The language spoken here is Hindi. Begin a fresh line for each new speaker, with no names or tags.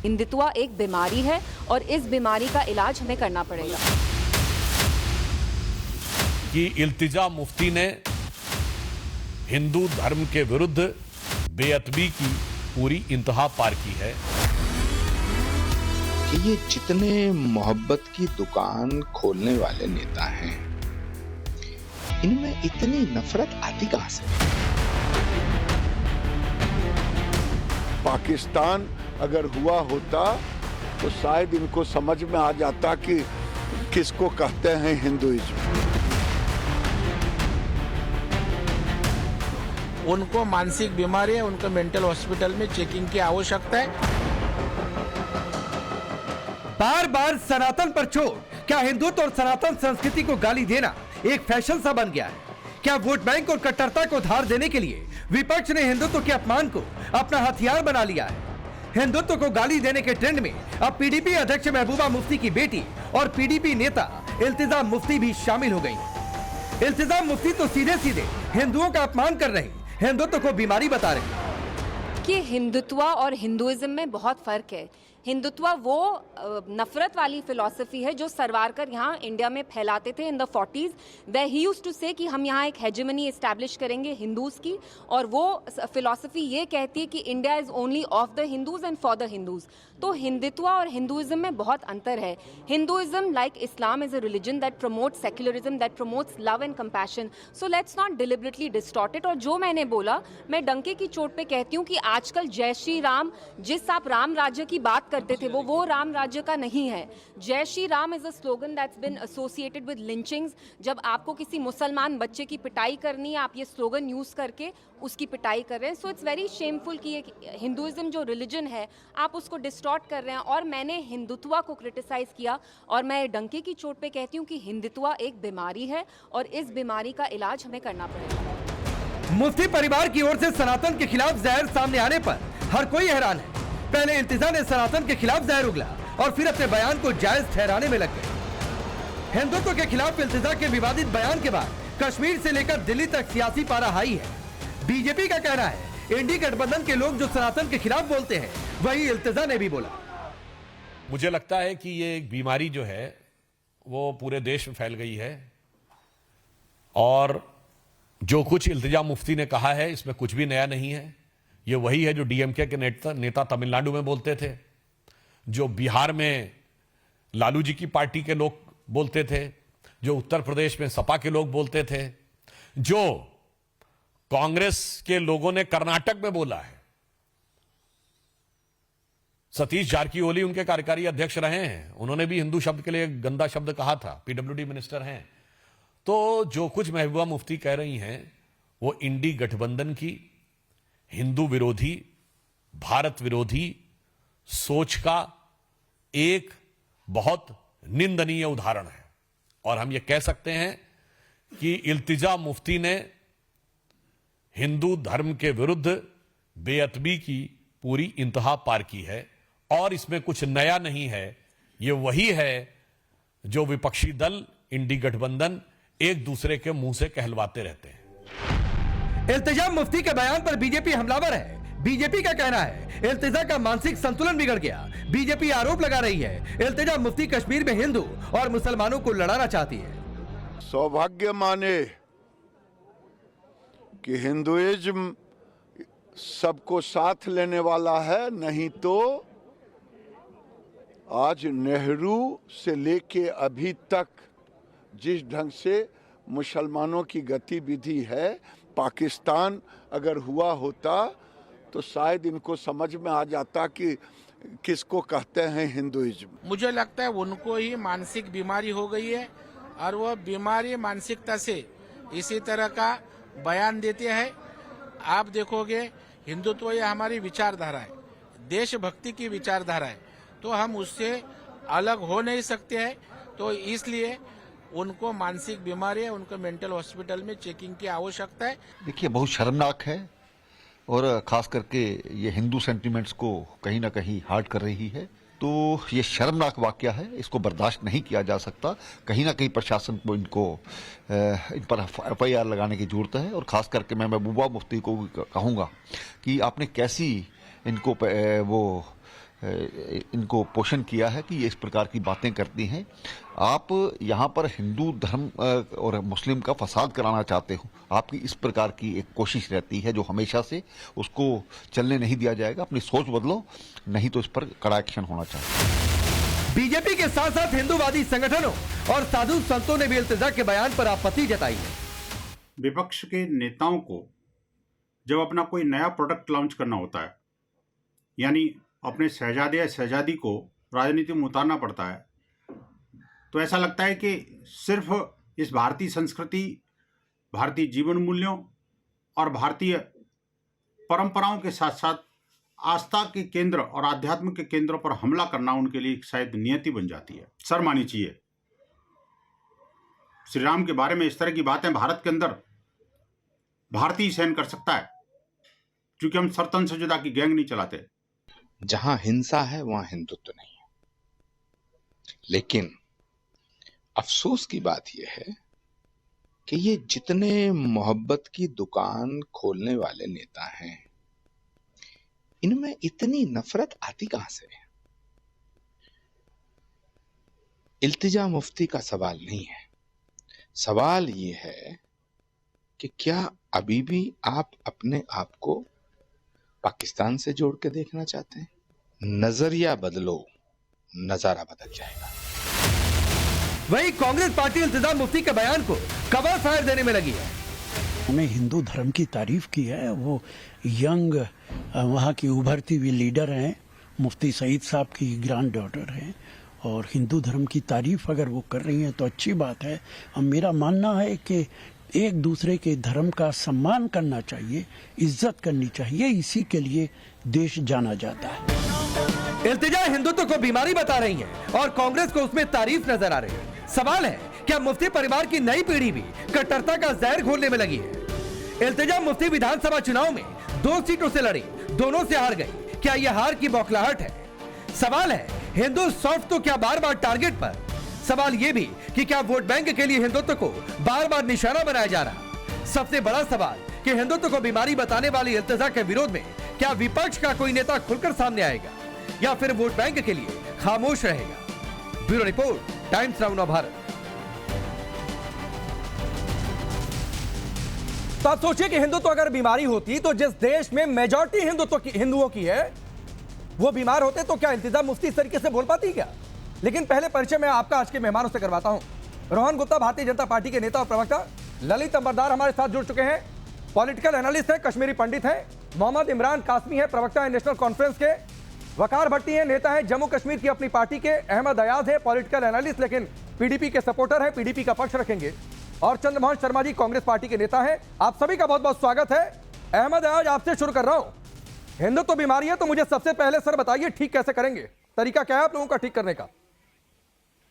हिंदुत्व एक बीमारी है और इस बीमारी का इलाज हमें करना पड़ेगा।
कि इल्तिजा मुफ्ती ने हिंदू धर्म के विरुद्ध बेअदबी की पूरी इंतहा पार की है।
कि ये जितने मोहब्बत की दुकान खोलने वाले नेता हैं, इनमें इतनी नफरत आती कहां से?
पाकिस्तान अगर हुआ होता तो शायद इनको समझ में आ जाता कि किसको कहते हैं हिंदुइज्म।
उनको मानसिक बीमारी है, उनको मेंटल हॉस्पिटल में चेकिंग की आवश्यकता है।
बार बार सनातन पर चोट। क्या हिंदुत्व और सनातन संस्कृति को गाली देना एक फैशन सा बन गया है? क्या वोट बैंक और कट्टरता को धार देने के लिए विपक्ष ने हिंदुत्व के अपमान को अपना हथियार बना लिया है? हिंदुत्व को गाली देने के ट्रेंड में अब पीडीपी अध्यक्ष महबूबा मुफ्ती की बेटी और पीडीपी नेता इल्तिजा मुफ्ती भी शामिल हो गई। इल्तिजा मुफ्ती तो सीधे सीधे हिंदुओं का अपमान कर रही, हिंदुत्व को बीमारी बता रही।
कि हिंदुत्व और हिंदुइज्म में बहुत फर्क है। हिंदुत्व वो नफरत वाली फिलॉसफी है जो सरवारकर यहाँ इंडिया में फैलाते थे इन द 40s। वे ही यूज्ड टू से कि हम यहाँ एक हेजेमनी एस्टैब्लिश करेंगे हिंदूज की, और वो फिलॉसफी ये कहती है कि India is only of the Hindus and for the Hindus. तो हिंदुत्व और हिंदुइज्म में बहुत अंतर है। Hinduism like Islam is a religion that promotes secularism, that promotes love and compassion. So let's not deliberately distort it. और जो मैंने बोला, मैं डंके की चोट पे कहती हूँ कि आजकल जय श्री राम, जिस आप राम राज्य की बात करते थे, वो राम राज्य का नहीं है। Jai Shri Ram is a slogan that's been associated with lynchings. जब आपको किसी मुसलमान बच्चे की पिटाई करनी है, आप ये स्लोगन यूज करके उसकी पिटाई कर रहे हैं। सो इट्स वेरी शेमफुल कि हिंदुइज्म जो रिलीजन है आप उसको डिस्टॉर्ट कर रहे हैं। और मैंने हिंदुत्व को क्रिटिसाइज किया, और मैं डंके की चोट पे कहती हूँ कि हिंदुत्व एक बीमारी है और इस बीमारी का इलाज हमें करना पड़ेगा।
मुफ्ती परिवार की ओर से सनातन के खिलाफ जहर सामने आने पर हर कोई हैरान है। पहले इल्तिजा ने सनातन के खिलाफ जहर उगला और फिर अपने बयान को जायज ठहराने में लग गए। हिंदुत्व के खिलाफ इल्तिजा के विवादित बयान के बाद कश्मीर से लेकर दिल्ली तक सियासी पारा हाई है। बीजेपी का कहना है इंडी गठबंधन के लोग जो सनातन के खिलाफ बोलते हैं वही इल्तिजा ने भी बोला।
मुझे लगता है कि ये एक बीमारी जो है वो पूरे देश में फैल गई है, और जो कुछ इल्तिजा मुफ्ती ने कहा है इसमें कुछ भी नया नहीं है। ये वही है जो डीएमके के नेता तमिलनाडु में बोलते थे, जो बिहार में लालू जी की पार्टी के लोग बोलते थे, जो उत्तर प्रदेश में सपा के लोग बोलते थे, जो कांग्रेस के लोगों ने कर्नाटक में बोला है। सतीश जारकीहोली उनके कार्यकारी अध्यक्ष रहे हैं, उन्होंने भी हिंदू शब्द के लिए गंदा शब्द कहा था, पीडब्ल्यूडी मिनिस्टर हैं। तो जो कुछ महबूबा मुफ्ती कह रही हैं वो इंडी गठबंधन की हिंदू विरोधी, भारत विरोधी सोच का एक बहुत निंदनीय उदाहरण है। और हम ये कह सकते हैं कि इल्तिजा मुफ्ती ने हिंदू धर्म के विरुद्ध बेअदबी की पूरी इंतहा पार की है, और इसमें कुछ नया नहीं है। ये वही है जो विपक्षी दल इंडी गठबंधन एक दूसरे के मुंह से कहलवाते रहते हैं।
इल्तिजा मुफ्ती के बयान पर बीजेपी हमलावर है। बीजेपी का कहना है इल्तिजा का मानसिक संतुलन बिगड़ गया। बीजेपी आरोप लगा रही है इल्तिजा मुफ्ती कश्मीर में हिंदू और मुसलमानों को लड़ाना चाहती है।
सौभाग्य माने कि हिंदुइज्म सबको साथ लेने वाला है, नहीं तो आज नेहरू से लेके अभी तक जिस ढंग से मुसलमानों की गतिविधि है, पाकिस्तान अगर हुआ होता तो शायद इनको समझ में आ जाता कि किसको कहते हैं हिंदुइज्म।
मुझे लगता है उनको ही मानसिक बीमारी हो गई है, और वो बीमारी मानसिकता से इसी तरह का बयान देते हैं। आप देखोगे हिंदुत्व ये हमारी विचारधारा है, देशभक्ति की विचारधारा है, तो हम उससे अलग हो नहीं सकते हैं। तो इसलिए उनको मानसिक बीमारी है, उनको मेंटल हॉस्पिटल में चेकिंग की आवश्यकता है।
देखिए, बहुत शर्मनाक है, और खास करके ये हिंदू सेंटिमेंट्स को कहीं ना कहीं हर्ट कर रही है। तो ये शर्मनाक वाकया है, इसको बर्दाश्त नहीं किया जा सकता। कहीं ना कहीं प्रशासन को इन पर FIR लगाने की जरूरत है। और खास करके मैं महबूबा मुफ्ती को कहूँगा कि आपने कैसी इनको वो इनको पोषण किया है कि ये इस प्रकार की बातें करती हैं। आप यहाँ पर हिंदू धर्म और मुस्लिम का फसाद कराना चाहते हो, आपकी इस प्रकार की एक कोशिश रहती है जो हमेशा से, उसको चलने नहीं दिया जाएगा। अपनी सोच बदलो, नहीं तो इस पर कड़ा एक्शन होना चाहिए।
बीजेपी के साथ साथ हिंदूवादी संगठनों और साधु संतों ने भी इल्तिजा के बयान पर आपत्ति जताई है।
विपक्ष के नेताओं को जब अपना कोई नया प्रोडक्ट लॉन्च करना होता है, यानी अपने शहजादे या शहजादी को राजनीति में उतारना पड़ता है, तो ऐसा लगता है कि सिर्फ इस भारतीय संस्कृति, भारतीय जीवन मूल्यों और भारतीय परंपराओं के साथ साथ आस्था के केंद्र और आध्यात्म के केंद्रों पर हमला करना उनके लिए शायद नियति बन जाती है। शर्म आनी चाहिए। श्री राम के बारे में इस तरह की बातें भारत के अंदर भारतीय सहन कर सकता है, क्योंकि हम सरतन से जुदा की गैंग नहीं चलाते।
जहां हिंसा है वहां हिंदुत्व नहीं है। लेकिन अफसोस की बात यह है कि ये जितने मोहब्बत की दुकान खोलने वाले नेता हैं, इनमें इतनी नफरत आती कहां से है? इल्तिजा मुफ्ती का सवाल नहीं है। सवाल ये है कि क्या अभी भी आप अपने आप को पाकिस्तान से जोड़ के देखना चाहते हैं? नजरिया बदलो, नजारा बदल जाएगा।
वही कांग्रेस पार्टी इल्तिजा मुफ्ती के बयान को कवर फायर देने में लगी है।
उन्होंने हिंदू धर्म की तारीफ की है। वो यंग वहाँ की उभरती हुई लीडर हैं, मुफ्ती सईद साहब की ग्रैंड डॉटर हैं, और हिंदू धर्म की तारीफ अगर वो कर रही हैं तो अच्छी बात है। और मेरा मानना है कि एक दूसरे के धर्म का सम्मान करना चाहिए, इज्जत करनी चाहिए, इसी के लिए देश जाना जाता है।
इल्तिजा हिंदुत्व को बीमारी बता रही है और कांग्रेस को उसमें तारीफ नजर आ रही है। सवाल है, क्या मुफ्ती परिवार की नई पीढ़ी भी कट्टरता का जहर घोलने में लगी है? इल्तिजा मुफ्ती विधानसभा चुनाव में 2 सीटों से लड़ी, दोनों से हार गई। क्या यह हार की बौखलाहट है? सवाल है, हिंदू सॉफ्ट तो क्या बार बार टारगेट पर? सवाल यह भी कि क्या वोट बैंक के लिए हिंदुत्व को बार बार निशाना बनाया जा रहा? सबसे बड़ा सवाल कि हिंदुत्व को बीमारी बताने वाली इल्तिजा के विरोध में क्या विपक्ष का कोई नेता खुलकर सामने आएगा या फिर वोट बैंक के लिए खामोश रहेगा? Bureau report, times now Bharat. तो आप सोचिए कि हिंदुत्व अगर बीमारी होती तो जिस देश में मेजॉरिटी हिंदुओं की है वो बीमार होते, तो क्या इल्तिजा मुफ्ती इस तरीके से बोल पाती क्या? लेकिन पहले परिचय मैं आपका आज के मेहमानों से करवाता हूं। रोहन गुप्ता भारतीय जनता पार्टी के नेता और प्रवक्ता, ललित अंबरदार हमारे साथ जुड़ चुके हैं, पॉलिटिकल एनालिस्ट हैं, कश्मीरी पंडित हैं, मोहम्मद इमरान कासमी है, प्रवक्ता है नेशनल कॉन्फ्रेंस के, वकार भट्टी है, नेता है जम्मू कश्मीर की अपनी पार्टी के, अहमद अयाज है, पॉलिटिकल एनालिस्ट लेकिन पीडीपी के सपोर्टर है, पीडीपी का पक्ष रखेंगे, और चंद्रमोहन शर्मा जी कांग्रेस पार्टी के नेता हैं। आप सभी का बहुत बहुत स्वागत है। अहमद अयाज, आपसे शुरू कर रहा हूं। हिंदुत्व बीमारी है तो मुझे सबसे पहले सर बताइए ठीक कैसे करेंगे, तरीका क्या है आप लोगों का ठीक करने का?